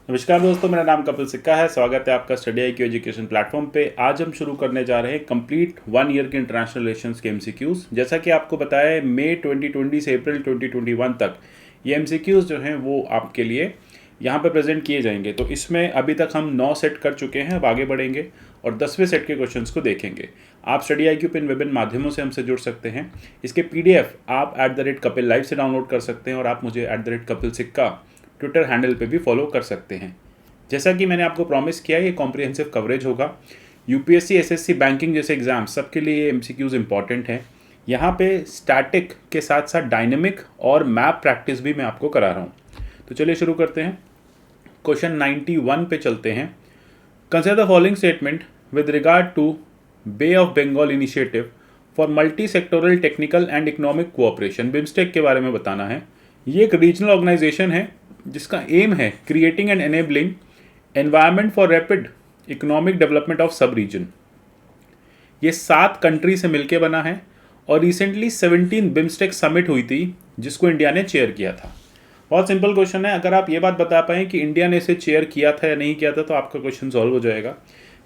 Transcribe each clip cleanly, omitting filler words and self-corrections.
नमस्कार दोस्तों, मेरा नाम कपिल सिक्का है। स्वागत है आपका स्टडी IQ एजुकेशन प्लेटफॉर्म पे। आज हम शुरू करने जा रहे हैं कंप्लीट 1 ईयर के इंटरनेशनल रिलेशंस के एमसीक्यूज। जैसा कि आपको बताया है, मई 2020 से अप्रैल 2021 तक ये एमसीक्यूज जो हैं वो आपके लिए यहाँ पे प्रेजेंट किए जाएंगे। तो इसमें अभी तक हम 9 सेट कर चुके हैं, अब आगे बढ़ेंगे और 10वें सेट के क्वेश्चंस को देखेंगे। आप स्टडी IQ पे इन विभिन्न माध्यमों से हमसे जुड़ सकते हैं। इसके PDF आप @कपिल लाइव से डाउनलोड कर सकते हैं और आप मुझे @कपिल सिक्का ट्विटर हैंडल पे भी फॉलो कर सकते हैं। जैसा कि मैंने आपको प्रॉमिस किया, ये कॉम्प्रिहेंसिव कवरेज होगा। UPSC, SSC, बैंकिंग जैसे एग्जाम सबके लिए MCQs इंपॉर्टेंट हैं। यहाँ पे स्टैटिक के साथ साथ डायनेमिक और मैप प्रैक्टिस भी मैं आपको करा रहा हूँ। तो चलिए शुरू करते हैं। क्वेश्चन 91 पे चलते हैं। Consider the following statement with regard to Bay of Bengal initiative for multi sectoral technical and economic cooperation. BIMSTEC के बारे में बताना है। ये एक रीजनल ऑर्गेनाइजेशन है जिसका एम है creating and enabling environment for rapid economic development of सब रीजन। ये 7 कंट्री से मिलकर बना है और रिसेंटली 17 बिम्स्टेक समिट हुई थी जिसको इंडिया ने चेयर किया था। बहुत सिंपल क्वेश्चन है। अगर आप ये बात बता पाएँ कि इंडिया ने इसे चेयर किया था या नहीं किया था तो आपका क्वेश्चन सॉल्व हो जाएगा।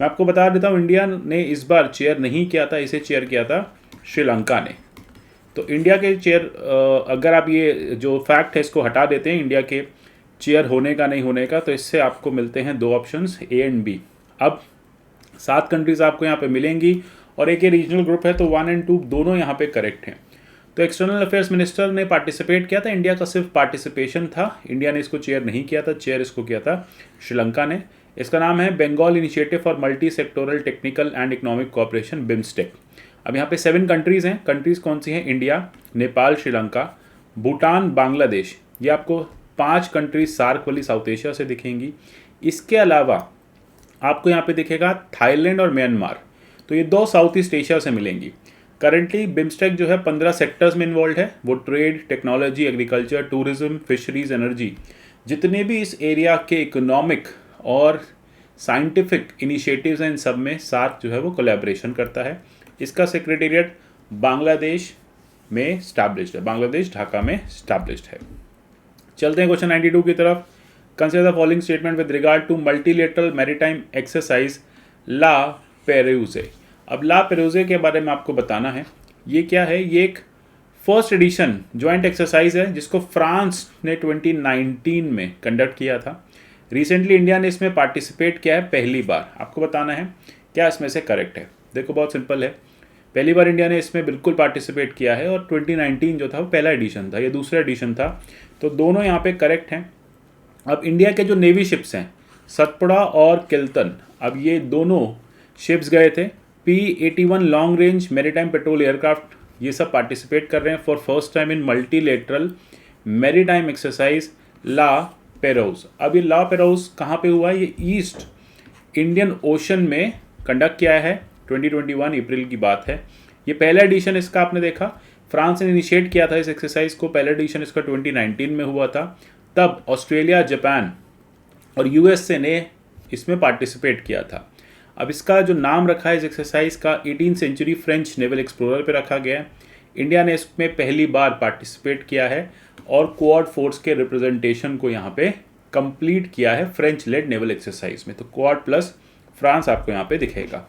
मैं आपको बता देता हूँ, इंडिया ने इस बार चेयर नहीं किया था, इसे चेयर किया था श्रीलंका ने। तो इंडिया के चेयर, अगर आप ये जो फैक्ट है इसको हटा देते हैं इंडिया के चेयर होने का नहीं होने का, तो इससे आपको मिलते हैं 2 ऑप्शंस A एंड B। अब 7 कंट्रीज आपको यहाँ पे मिलेंगी और एक ये रीजनल ग्रुप है, तो 1 और 2 दोनों यहाँ पे करेक्ट हैं। तो एक्सटर्नल अफेयर्स मिनिस्टर ने पार्टिसिपेट किया था, इंडिया का सिर्फ पार्टिसिपेशन था, इंडिया ने इसको चेयर नहीं किया था। चेयर इसको किया था श्रीलंका ने। इसका नाम है Bengal initiative for multi sectoral technical and economic cooperation, BIMSTEC. अब यहाँ पे 7 कंट्रीज़ हैं। कंट्रीज़ कौन सी हैं? इंडिया, नेपाल, श्रीलंका, भूटान, बांग्लादेश। ये आपको 5 कंट्रीज सार्क वाली साउथ एशिया से दिखेंगी। इसके अलावा आपको यहाँ पे दिखेगा थाईलैंड और म्यांमार। तो ये 2 साउथ ईस्ट एशिया से मिलेंगी। करंटली बिम्स्टेक जो है 15 सेक्टर्स में इन्वॉल्व है। वो trade, technology, agriculture, tourism, fisheries, energy, जितने भी इस एरिया के इकोनॉमिक और साइंटिफिक इनिशिएटिव्स हैं, इन सब में सार्क जो है वो कोलैबोरेशन करता है। इसका सेक्रेटेरिएट बांग्लादेश में स्टैब्लिश्ड है, बांग्लादेश ढाका में स्टैब्लिश्ड है। चलते हैं क्वेश्चन 92 की तरफ। Consider the following statement with regard to multilateral maritime exercise La Perouse. अब ला पेरूजे के बारे में आपको बताना है। ये क्या है? ये एक फर्स्ट एडिशन ज्वाइंट एक्सरसाइज है जिसको फ्रांस ने 2019 में कंडक्ट किया था। रिसेंटली इंडिया ने इसमें पार्टिसिपेट किया है पहली बार। आपको बताना है क्या इसमें से करेक्ट है। देखो बहुत सिंपल है, पहली बार इंडिया ने इसमें बिल्कुल पार्टिसिपेट किया है और 2019 जो था वो पहला एडिशन था, ये दूसरा एडिशन था। तो दोनों यहाँ पे करेक्ट हैं। अब इंडिया के जो नेवी शिप्स हैं सतपुड़ा और किल्तन, अब ये दोनों शिप्स गए थे। P-81 long range maritime patrol aircraft, ये सब पार्टिसिपेट कर रहे हैं for first time in multilateral maritime exercise La Perouse. अब ये ला पेरोज कहाँ पे हुआ है? ये ईस्ट इंडियन ओशन में कंडक्ट किया है। 2021 अप्रैल की बात है। ये पहला एडिशन इसका आपने देखा, फ्रांस ने इनिशिएट किया था इस एक्सरसाइज को। पहला एडिशन इसका 2019 में हुआ था। तब ऑस्ट्रेलिया, जापान और USA ने इसमें पार्टिसिपेट किया था। अब इसका जो नाम रखा है इस एक्सरसाइज का 18th century French naval explorer पे रखा गया है। इंडिया ने इसमें पहली बार पार्टिसिपेट किया है और क्वाड फोर्स के रिप्रेजेंटेशन को यहाँ पे कंप्लीट किया है फ्रेंच लेड नेवल एक्सरसाइज में। तो क्वाड प्लस फ्रांस आपको यहाँ पे दिखेगा।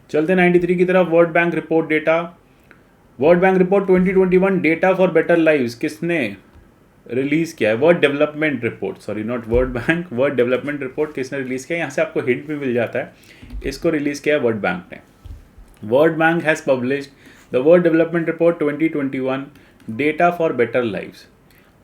चलते 93 की तरफ। World bank report data. World bank report 2021 data for better lives किसने रिलीज किया है? World development report, sorry not world bank, world development report किसने रिलीज किया? यहाँ से आपको हिंट भी मिल जाता है। इसको रिलीज किया है वर्ल्ड बैंक ने। World bank has published the world development report 2021 data for better lives.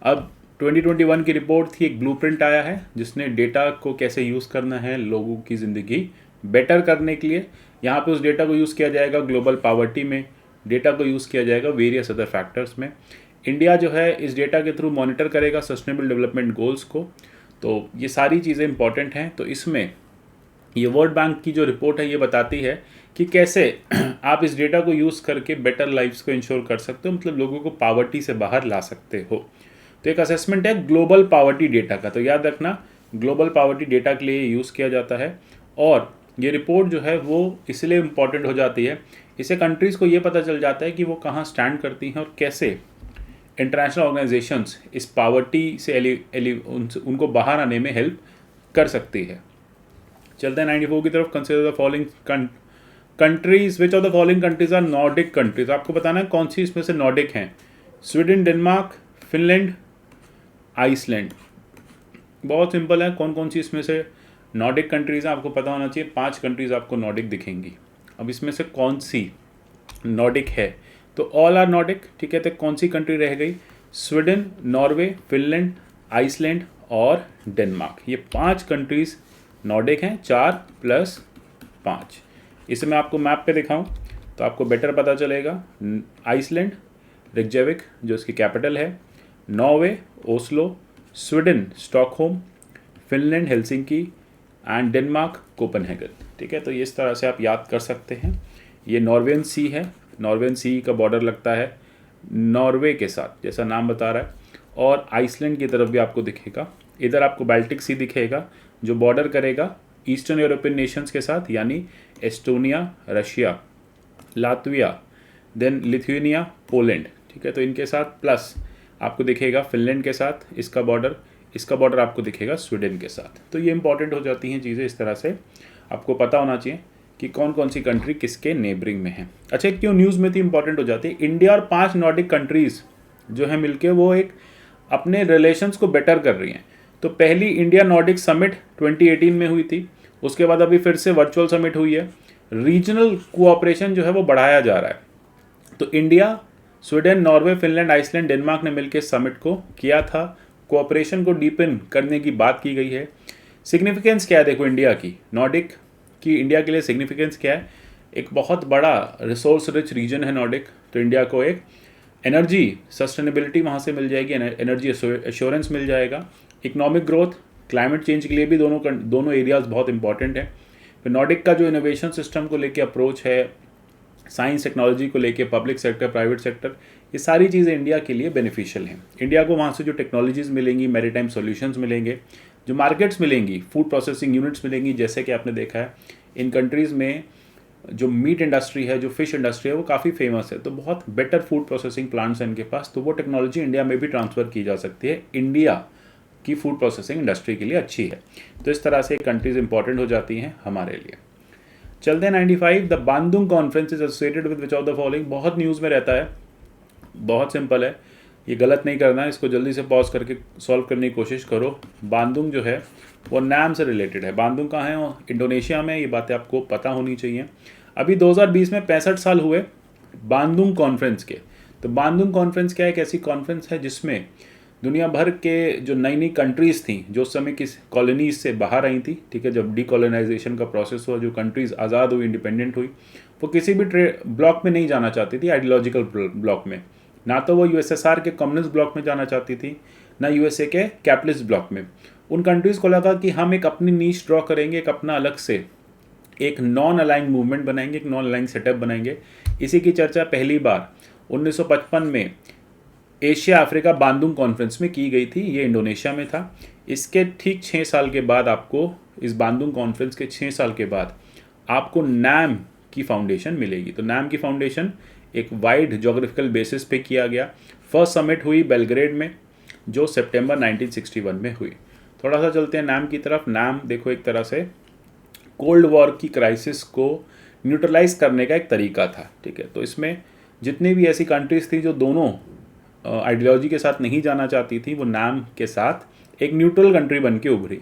अब 2021 की रिपोर्ट थी, एक ब्लूप्रिंट आया है जिसने डेटा को कैसे यूज़ करना है लोगों की ज़िंदगी बेटर करने के लिए। यहाँ पे उस डेटा को यूज़ किया जाएगा ग्लोबल पावर्टी में, डेटा को यूज़ किया जाएगा वेरियस अदर फैक्टर्स में। इंडिया जो है इस डेटा के थ्रू मॉनिटर करेगा सस्टेनेबल डेवलपमेंट गोल्स को। तो ये सारी चीज़ें इंपॉर्टेंट हैं। तो इसमें ये वर्ल्ड बैंक की जो रिपोर्ट है ये बताती है कि कैसे आप इस डेटा को यूज़ करके बेटर लाइफ्स को इंश्योर कर सकते हो, मतलब लोगों को पावर्टी से बाहर ला सकते हो। तो एक असेसमेंट है ग्लोबल पावर्टी डेटा का। तो याद रखना, ग्लोबल पावर्टी डेटा के लिए यूज़ किया जाता है। और ये रिपोर्ट जो है वो इसलिए इम्पॉर्टेंट हो जाती है, इससे कंट्रीज़ को ये पता चल जाता है कि वो कहाँ स्टैंड करती हैं और कैसे इंटरनेशनल ऑर्गेनाइजेशंस इस पावर्टी से उनको बाहर आने में हेल्प कर सकती है। चलते हैं 94 की तरफ। Consider the following countries, which of the following countries are Nordic countries. आपको बताना है कौन सी इसमें से नॉर्डिक हैं। Sweden, Denmark, Finland, Iceland. बहुत सिंपल है, कौन कौन सी इसमें से नॉर्डिक कंट्रीज हैं आपको पता होना चाहिए। 5 कंट्रीज आपको नॉर्डिक दिखेंगी। अब इसमें से कौन सी नॉर्डिक है, तो ऑल आर नॉर्डिक, ठीक है। तो कौन सी कंट्री रह गई? स्वीडन, नॉर्वे, फिनलैंड, आइसलैंड और डेनमार्क। ये 5 कंट्रीज नॉर्डिक हैं, 4 + 5। इसे मैं आपको मैप पे दिखाऊं तो आपको बेटर पता चलेगा। आइसलैंड रिकजैविक जो इसकी कैपिटल है, Norway Oslo, Sweden Stockholm, Finland Helsinki and Denmark Copenhagen, ठीक है। तो इस तरह से आप याद कर सकते हैं। ये नॉर्वेन सी है, नॉर्वेन सी का बॉर्डर लगता है नॉर्वे के साथ, जैसा नाम बता रहा है। और आइसलैंड की तरफ भी आपको दिखेगा। इधर आपको बाल्टिक सी दिखेगा जो बॉर्डर करेगा ईस्टर्न यूरोपियन नेशंस के साथ, यानी Estonia, Russia, Latvia, then Lithuania, Poland, ठीक है। तो इनके साथ प्लस आपको दिखेगा फिनलैंड के साथ इसका बॉर्डर आपको दिखेगा स्वीडन के साथ। तो ये इंपॉर्टेंट हो जाती हैं चीज़ें। इस तरह से आपको पता होना चाहिए कि कौन कौन सी कंट्री किसके नेबरिंग में है। अच्छा, क्यों न्यूज़ में थी इंपॉर्टेंट हो जाती है। इंडिया और 5 नॉर्डिक कंट्रीज़ जो है मिलके वो एक अपने रिलेशंस को बेटर कर रही हैं। तो पहली इंडिया नॉर्डिक समिट 2018 में हुई थी, उसके बाद अभी फिर से वर्चुअल समिट हुई है। रीजनल कोऑपरेशन जो है वो बढ़ाया जा रहा है। तो India, Sweden, Norway, Finland, Iceland, Denmark ने मिलकर समिट को किया था। कोऑपरेशन को डीपन करने की बात की गई है। सिग्निफिकेंस क्या है देखो इंडिया की, नॉर्डिक की इंडिया के लिए सिग्निफिकेंस क्या है? एक बहुत बड़ा रिसोर्स रिच रीजन है नॉर्डिक। तो इंडिया को एक एनर्जी सस्टेनेबिलिटी वहाँ से मिल जाएगी, एनर्जी एश्योरेंस मिल जाएगा, इकोनॉमिक ग्रोथ, क्लाइमेट चेंज के लिए भी दोनों एरियाज बहुत इंपॉर्टेंट है। फिर नॉर्डिक का जो इनोवेशन सिस्टम को लेके अप्रोच है, साइंस टेक्नोलॉजी को लेके, पब्लिक सेक्टर, प्राइवेट सेक्टर, ये सारी चीज़ें इंडिया के लिए बेनिफिशियल हैं। इंडिया को वहाँ से जो टेक्नोलॉजीज़ मिलेंगी, मैरीटाइम सॉल्यूशंस मिलेंगे, जो मार्केट्स मिलेंगी, फूड प्रोसेसिंग यूनिट्स मिलेंगी। जैसे कि आपने देखा है इन कंट्रीज़ में जो मीट इंडस्ट्री है, जो फिश इंडस्ट्री है, वो काफ़ी फेमस है। तो बहुत बेटर फूड प्रोसेसिंग प्लांट्स हैं इनके पास। तो वो टेक्नोलॉजी इंडिया में भी ट्रांसफ़र की जा सकती है। इंडिया की फूड प्रोसेसिंग इंडस्ट्री के लिए अच्छी है। तो इस तरह से कंट्रीज़ इंपॉर्टेंट हो जाती हैं हमारे लिए। चलते हैं 95। The Bandung conference is associated with which of the following. बहुत न्यूज़ में रहता है, बहुत सिंपल है, ये गलत नहीं करना है। इसको जल्दी से पॉज करके सॉल्व करने की कोशिश करो। बांदुंग जो है वो नाम से रिलेटेड है। बांदुंग कहाँ है? इंडोनेशिया में। ये बातें आपको पता होनी चाहिए। अभी 2020 में 65 साल हुए बांदुंग कॉन्फ्रेंस के। तो बांदुंग कॉन्फ्रेंस क्या है? एक ऐसी कॉन्फ्रेंस है जिसमें दुनिया भर के जो नई नई कंट्रीज़ थी, जो उस समय किस कॉलोनीज से बाहर आई थी, ठीक है, जब डीकोलोनाइजेशन का प्रोसेस हुआ, जो कंट्रीज़ आज़ाद हुई, इंडिपेंडेंट हुई, वो किसी भी ब्लॉक में नहीं जाना चाहती थी, आइडियोलॉजिकल ब्लॉक में। ना तो वो यूएसएसआर के कम्युनिस्ट ब्लॉक में जाना चाहती थी, ना यूएसए के कैपिटलिस्ट ब्लॉक में। उन कंट्रीज़ को लगा कि हम एक अपनी नीश ड्रॉ करेंगे, एक अपना अलग से एक नॉन अलाइंग मूवमेंट बनाएंगे, एक नॉन अलाइंग सेटअप बनाएंगे। इसी की चर्चा पहली बार 1955 में एशिया अफ्रीका बांदुंग कॉन्फ्रेंस में की गई थी। ये इंडोनेशिया में था। इसके ठीक 6 साल के बाद आपको, इस बांदुंग कॉन्फ्रेंस के 6 साल के बाद आपको नैम की फाउंडेशन मिलेगी। तो नैम की फाउंडेशन एक वाइड जोग्राफिकल बेसिस पे किया गया। फर्स्ट समिट हुई बेलग्रेड में, जो सितंबर 1961 में हुई। थोड़ा सा चलते हैं नैम की तरफ। नैम देखो एक तरह से कोल्ड वॉर की क्राइसिस को न्यूट्रलाइज करने का एक तरीका था, ठीक है। तो इसमें जितनी भी ऐसी कंट्रीज़ थी जो दोनों आइडियोलॉजी के साथ नहीं जाना चाहती थी, वो नैम के साथ एक न्यूट्रल कंट्री बन के उभरी।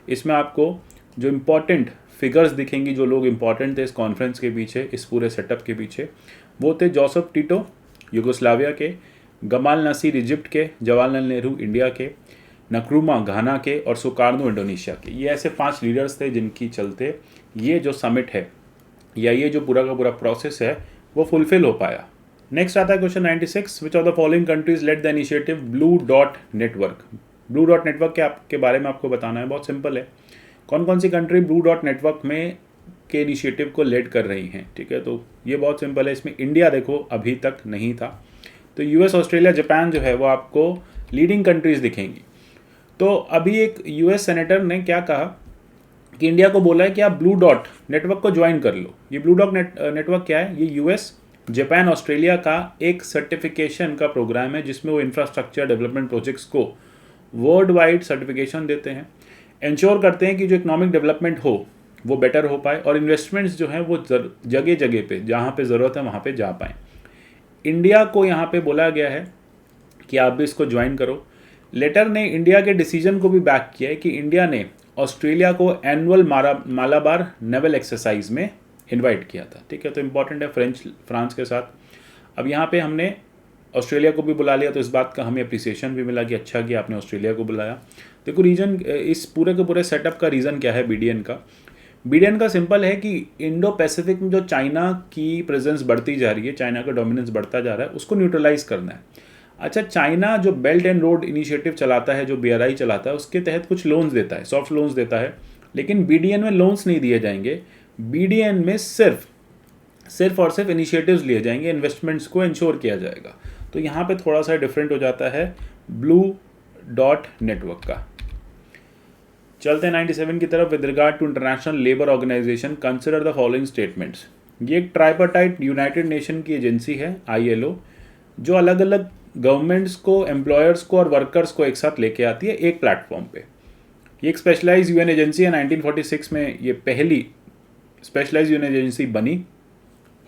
इसमें आपको जो इम्पोर्टेंट फिगर्स दिखेंगी, जो लोग इम्पॉर्टेंट थे इस कॉन्फ्रेंस के पीछे, इस पूरे सेटअप के पीछे, वो थे जोसेफ टिटो यूगोस्लाविया के, गमाल नसीर इजिप्ट के, जवाहरलाल नेहरू इंडिया के, नक्रुमा घाना के और सुकार्नो इंडोनेशिया के। ये ऐसे 5 लीडर्स थे जिनकी चलते ये जो समिट है या ये जो पूरा का पूरा प्रोसेस है वो फुलफिल हो पाया। नेक्स्ट आता है question 96। Which of the following countries led the initiative Blue Dot Network. Blue Dot Network के बारे में आपको बताना है। बहुत सिंपल है, कौन कौन सी कंट्री ब्लू डॉट नेटवर्क में के इनिशिएटिव को लेड कर रही हैं, ठीक है। तो ये बहुत सिंपल है। इसमें इंडिया देखो अभी तक नहीं था। तो यूएस, ऑस्ट्रेलिया, जापान जो है वो आपको लीडिंग कंट्रीज़ दिखेंगी। तो अभी एक यूएस सेनेटर ने क्या कहा कि इंडिया को बोला है कि आप ब्लू डॉट नेटवर्क को ज्वाइन कर लो। ये ब्लू डॉट नेटवर्क क्या है? ये यूएस, जापान, ऑस्ट्रेलिया का एक सर्टिफिकेशन का प्रोग्राम है जिसमें वो इंफ्रास्ट्रक्चर डेवलपमेंट प्रोजेक्ट्स को वर्ल्ड वाइड सर्टिफिकेशन देते हैं। इंश्योर करते हैं कि जो इकोनॉमिक डेवलपमेंट हो वो बेटर हो पाए और इन्वेस्टमेंट्स जो हैं वो जगह जगह पे जहाँ पे ज़रूरत है वहाँ पे जा पाएँ। इंडिया को यहाँ पे बोला गया है कि आप भी इसको ज्वाइन करो। लेटर ने इंडिया के डिसीजन को भी बैक किया है कि इंडिया ने ऑस्ट्रेलिया को एनुअल मालाबार नेवल एक्सरसाइज में इनवाइट किया था। ठीक है, तो इम्पॉर्टेंट है फ्रांस के साथ। अब यहाँ पे हमने ऑस्ट्रेलिया को भी बुला लिया, तो इस बात का हमें अप्रिसिएशन भी मिला कि अच्छा कि आपने ऑस्ट्रेलिया को बुलाया। देखो रीजन, इस पूरे के पूरे सेटअप का रीज़न क्या है बीडीएन का? बीडीएन का सिंपल है कि इंडो पैसिफिक में जो चाइना की प्रेजेंस बढ़ती जा रही है, चाइना का डोमिनेंस बढ़ता जा रहा है, उसको न्यूट्रलाइज करना है। अच्छा, चाइना जो बेल्ट एंड रोड इनिशिएटिव चलाता है, जो बीआरआई चलाता है, उसके तहत कुछ लोन्स देता है, सॉफ्ट लोन्स देता है, लेकिन बीडीएन में लोन्स नहीं दिए जाएंगे। बीडीएन में सिर्फ और सिर्फ इनिशिएटिव्स लिए जाएंगे, इन्वेस्टमेंट्स को इंश्योर किया जाएगा। तो यहाँ पे थोड़ा सा डिफरेंट हो जाता है ब्लू डॉट नेटवर्क का। चलते हैं 97 की तरफ। With regard to International Labour Organisation consider the following statements. ये एक ट्राइपार्टाइट यूनाइटेड नेशन की एजेंसी है ILO, जो अलग अलग गवर्नमेंट्स को, एम्प्लॉयर्स को और वर्कर्स को एक साथ लेके आती है एक प्लेटफॉर्म पे। ये एक स्पेशलाइज यूएन एजेंसी है। 1946 में ये पहली स्पेशलाइज यूएन एजेंसी बनी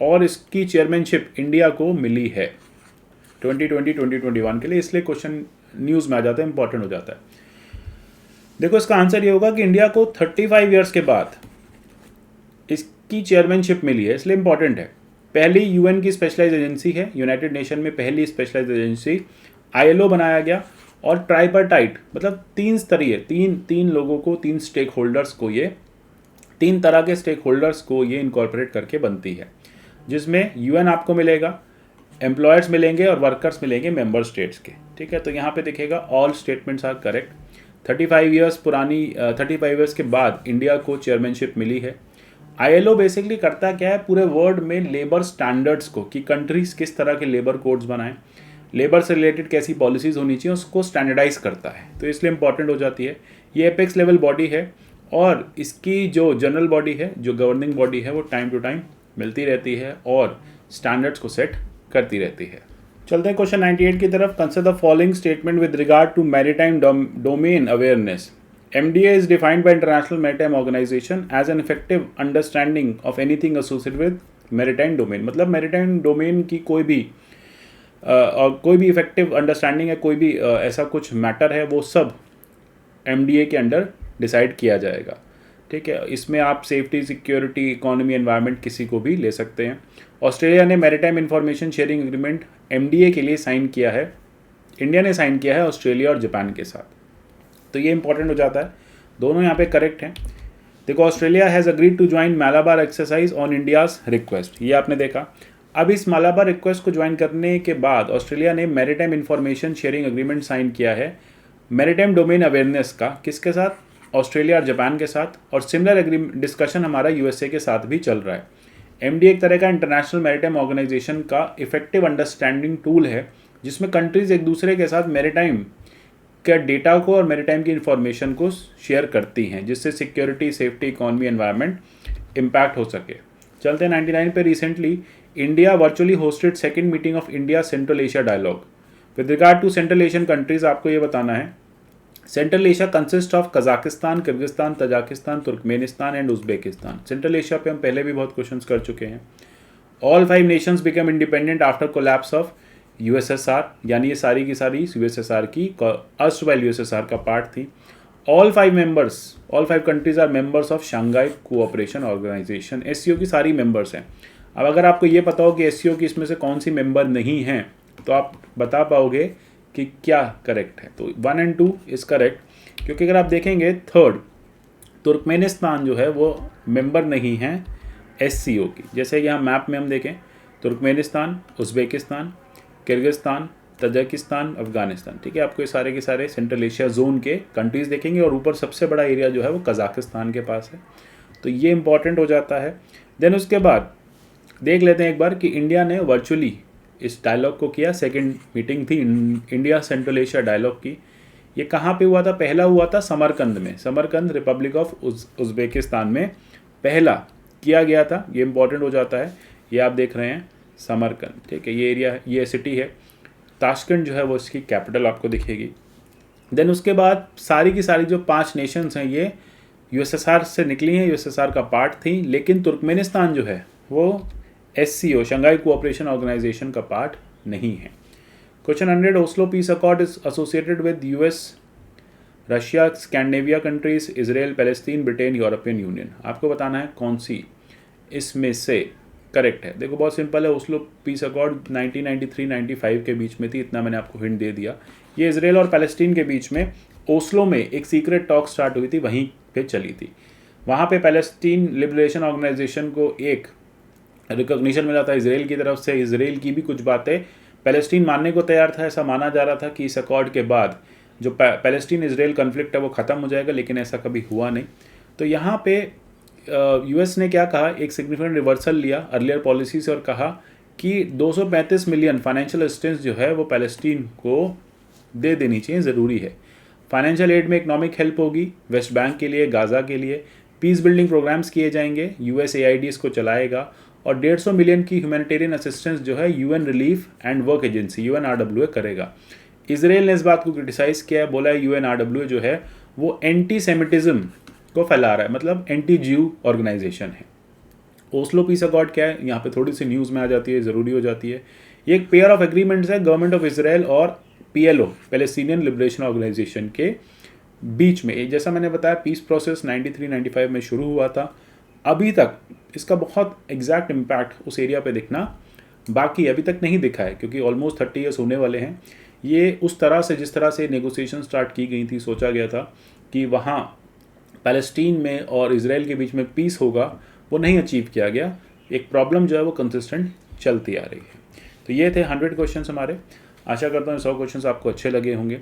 और इसकी चेयरमैनशिप इंडिया को मिली है 2020-2021 के लिए। इसलिए क्वेश्चन न्यूज़ में आ जाता है, इंपॉर्टेंट हो जाता है। देखो, इसका आंसर ये होगा कि इंडिया को 35 ईयर्स के बाद इसकी चेयरमैनशिप मिली है, इसलिए इंपॉर्टेंट है। पहली यूएन की स्पेशलाइज एजेंसी है, यूनाइटेड नेशन में पहली स्पेशलाइज एजेंसी। ILO बनाया गया और ट्राइपार्टाइट मतलब तीन स्तरीय, तीन लोगों को, तीन स्टेक होल्डर्स को, ये तीन तरह के स्टेक होल्डर्स को ये इनकॉर्पोरेट करके बनती है, जिसमें यूएन आपको मिलेगा, एम्प्लॉयर्स मिलेंगे और वर्कर्स मिलेंगे मेंबर स्टेट्स के। ठीक है, तो यहाँ पे दिखेगा all statements are correct. 35 years के बाद इंडिया को चेयरमैनशिप मिली है। ILO बेसिकली करता क्या है, पूरे वर्ल्ड में लेबर स्टैंडर्ड्स को, कि कंट्रीज किस तरह के लेबर कोड्स बनाएं, लेबर से रिलेटेड कैसी पॉलिसीज होनी चाहिए, उसको स्टैंडर्डाइज करता है। तो इसलिए इंपॉर्टेंट हो जाती है। ये एपेक्स लेवल बॉडी है और इसकी जो जनरल बॉडी है, जो गवर्निंग बॉडी है, वो टाइम टू टाइम मिलती रहती है और स्टैंडर्ड्स को सेट करती रहती है। चलते हैं क्वेश्चन 98 की तरफ। Consider the following statement with regard to maritime domain awareness. MDA is defined by International Maritime Organization as an effective understanding of anything associated with maritime domain। मतलब मैरीटाइम डोमेन की कोई भी इफेक्टिव अंडरस्टैंडिंग है, कोई भी ऐसा कुछ matter है, वो सब MDA के अंडर डिसाइड किया जाएगा। ठीक है, इसमें आप सेफ्टी, सिक्योरिटी, इकोनॉमी, एनवायरनमेंट किसी को भी ले सकते हैं। ऑस्ट्रेलिया ने maritime information sharing agreement MDA के लिए साइन किया है, इंडिया ने साइन किया है ऑस्ट्रेलिया और जापान के साथ। तो ये इंपॉर्टेंट हो जाता है, दोनों यहाँ पे करेक्ट हैं। देखो, Australia has agreed to join Malabar exercise on India's request, ये आपने देखा। अब इस मालाबार रिक्वेस्ट को ज्वाइन करने के बाद ऑस्ट्रेलिया ने maritime information sharing agreement sign किया है मैरीटाइम डोमेन अवेयरनेस का। किसके साथ? ऑस्ट्रेलिया और जापान के साथ। और सिमिलर डिस्कशन हमारा USA के साथ भी चल रहा है। MDA एक तरह का इंटरनेशनल मैरीटाइम ऑर्गेनाइजेशन का इफेक्टिव अंडरस्टैंडिंग टूल है, जिसमें कंट्रीज एक दूसरे के साथ मैरीटाइम के डेटा को और मैरीटाइम की इंफॉर्मेशन को शेयर करती हैं, जिससे security, safety, economy, environment impact हो सके। चलते हैं 99 पे। Recently India virtually hosted second meeting of India Central Asia Dialogue. With regard to Central Asian countries आपको ये बताना है, Central Asia consist of Kazakhstan, Kyrgyzstan, Tajikistan, Turkmenistan and Uzbekistan. Central Asia पे हम पहले भी बहुत क्वेश्चंस कर चुके हैं। All 5 nations become independent after collapse of USSR, यानी ये सारी की सारी USSR की अर्स्टवाइल USSR का पार्ट थी। All 5 countries are members of Shanghai Cooperation Organisation. SCO की सारी मेंबर्स हैं। अब अगर आपको ये पता हो कि SCO की इसमें से कौन सी मेंबर नहीं हैं, तो आप बता पाओगे कि क्या करेक्ट है। तो 1 और 2 इज़ करेक्ट, क्योंकि अगर आप देखेंगे थर्ड तुर्कमेनिस्तान जो है वो मेंबर नहीं है SCO की। जैसे यहाँ मैप में हम देखें, Turkmenistan, Uzbekistan, Kyrgyzstan, Tajikistan, Afghanistan. ठीक है, आपको ये सारे के सारे सेंट्रल एशिया जोन के कंट्रीज़ देखेंगे और ऊपर सबसे बड़ा एरिया जो है वो कजाकिस्तान के पास है। तो ये इंपॉर्टेंट हो जाता है। देन उसके बाद देख लेते हैं एक बार कि इंडिया ने वर्चुअली इस डायलॉग को किया। सेकंड मीटिंग थी इंडिया सेंट्रल एशिया डायलॉग की। ये कहाँ पे हुआ था? पहला हुआ था समरकंद में, समरकंद रिपब्लिक ऑफ उज्बेकिस्तान में पहला किया गया था। ये इंपॉर्टेंट हो जाता है। ये आप देख रहे हैं समरकंद। ठीक है, ये एरिया, ये सिटी है। ताशकंद जो है वो इसकी कैपिटल आपको दिखेगी। देन उसके बाद सारी की सारी जो 5 नेशंस हैं ये यूएसएसआर से निकली हैं, यूएसएसआर का पार्ट थी, लेकिन तुर्कमेनिस्तान जो है वो एससीओ शंघाई कोऑपरेशन ऑर्गेनाइजेशन का पार्ट नहीं है। Question 100, Oslo peace accord is associated with US, Russia, Scandinavia countries, Israel, Palestine, Britain, European union. आपको बताना है कौन सी इसमें से करेक्ट है। देखो बहुत सिंपल है, ओस्लो पीस अकॉर्ड 1993-95 के बीच में थी, इतना मैंने आपको हिंट दे दिया। ये इजराइल और पैलेस्टीन के बीच में ओस्लो में एक सीक्रेट टॉक स्टार्ट हुई थी, वहीं पे चली थी। वहाँ पे पैलेस्टीन लिबरेशन ऑर्गेनाइजेशन को एक रिकॉग्निशन मिला था इजराइल की तरफ से। इजराइल की भी कुछ बातें पैलेस्टीन मानने को तैयार था, ऐसा माना जा रहा था कि इस अकॉर्ड के बाद जो पैलेस्टीन इजराइल कन्फ्लिक्ट है वो ख़त्म हो जाएगा, लेकिन ऐसा कभी हुआ नहीं। तो यहाँ पे यूएस ने क्या कहा, एक सिग्निफिकेंट रिवर्सल लिया अर्लियर पॉलिसी से और कहा कि 235 मिलियन फाइनेंशियल असिस्टेंस जो है वो पैलेस्टीन को दे देनी चाहिए, ज़रूरी है। फाइनेंशियल एड में इकोनॉमिक हेल्प होगी वेस्ट बैंक के लिए, गाज़ा के लिए, पीस बिल्डिंग प्रोग्राम्स किए जाएंगे, USAID इसको चलाएगा, और 150 मिलियन की ह्यूमैनिटेरियन असिस्टेंस जो है UN relief and work agency UNRWA करेगा। इसराइल ने इस बात को क्रिटिसाइज़ किया है, बोला है UNRWA जो है वो एंटी सेमिटिज्म को फैला रहा है, मतलब एंटी ज्यू ऑर्गेनाइजेशन है। ओस्लो पीस अकॉर्ड क्या है, यहाँ पे थोड़ी सी न्यूज़ में आ जाती है, ज़रूरी हो जाती है। ये एक पेयर ऑफ एग्रीमेंट्स है गवर्नमेंट ऑफ इसराइल और PLO पैलेस्टीनियन लिबरेशन ऑर्गेनाइजेशन के बीच में। जैसा मैंने बताया पीस प्रोसेस 93-95 में शुरू हुआ था, अभी तक इसका बहुत एग्जैक्ट इम्पैक्ट उस एरिया पे दिखना बाकी अभी तक नहीं दिखा है, क्योंकि ऑलमोस्ट 30 ईयर्स होने वाले हैं। ये उस तरह से जिस तरह से नेगोशिएशन स्टार्ट की गई थी, सोचा गया था कि वहाँ पैलेस्टीन में और इसराइल के बीच में पीस होगा, वो नहीं अचीव किया गया। एक प्रॉब्लम जो है वो कंसिस्टेंट चलती आ रही है। तो ये थे 100 क्वेश्चन हमारे। आशा करता हूँ 100 क्वेश्चन आपको अच्छे लगे होंगे।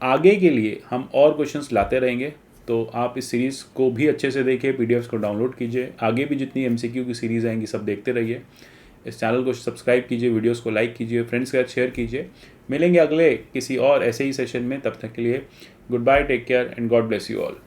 आगे के लिए हम और क्वेश्चंस लाते रहेंगे, तो आप इस सीरीज़ को भी अच्छे से देखिए, PDFs को डाउनलोड कीजिए। आगे भी जितनी MCQ की सीरीज़ आएंगी सब देखते रहिए। इस चैनल को सब्सक्राइब कीजिए, वीडियोस को लाइक कीजिए, फ्रेंड्स के साथ शेयर कीजिए। मिलेंगे अगले किसी और ऐसे ही सेशन में, तब तक के लिए goodbye, take care and God bless you all.